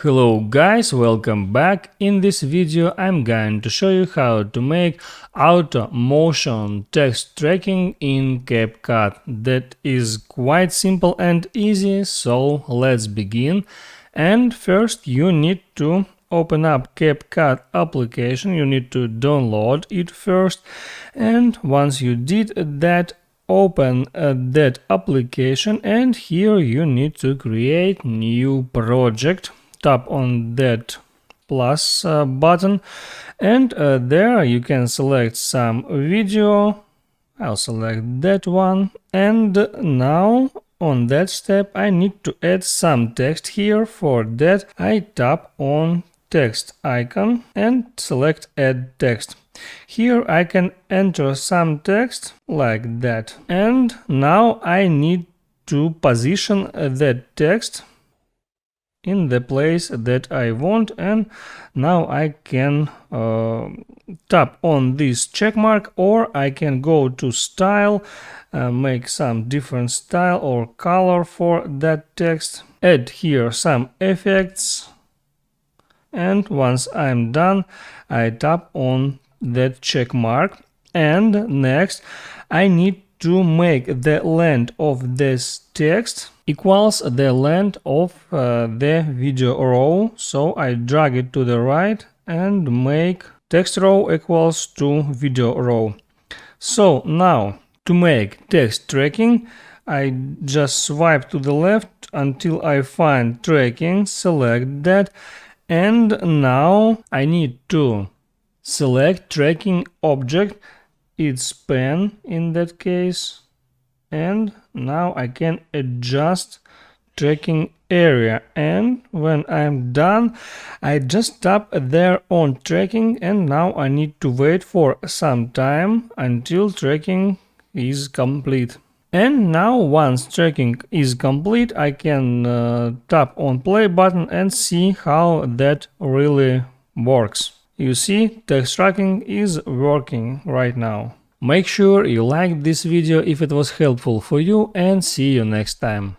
Hello guys, welcome back. In this video I'm going to show you how to make auto motion text tracking in CapCut. That is quite simple and easy, so let's begin. And first you need to open up CapCut application. You need to download it first, and once you did that, open that application, and here you need to create new project. Tap on that plus button, and there you can select some video. I'll select that one, and now on that step I need to add some text here. For that I tap on text icon and select add text. Here I can enter some text like that, and now I need to position that text in the place that I want, and now I can tap on this check mark, or I can go to style, make some different style or color for that text, add here some effects, and once I'm done I tap on that check mark. And next I need to make the length of this text equals the length of the video row, so I drag it to the right and make text row equals to video row. So now to make text tracking, I just swipe to the left until I find tracking, select that, and now I need to select tracking object, it's pen in that case, and now I can adjust tracking area, and when I'm done I just tap there on tracking, and now I need to wait for some time until tracking is complete. And now once tracking is complete I can tap on play button and see how that really works. You see, text tracking is working right now. Make sure you liked this video if it was helpful for you, and see you next time.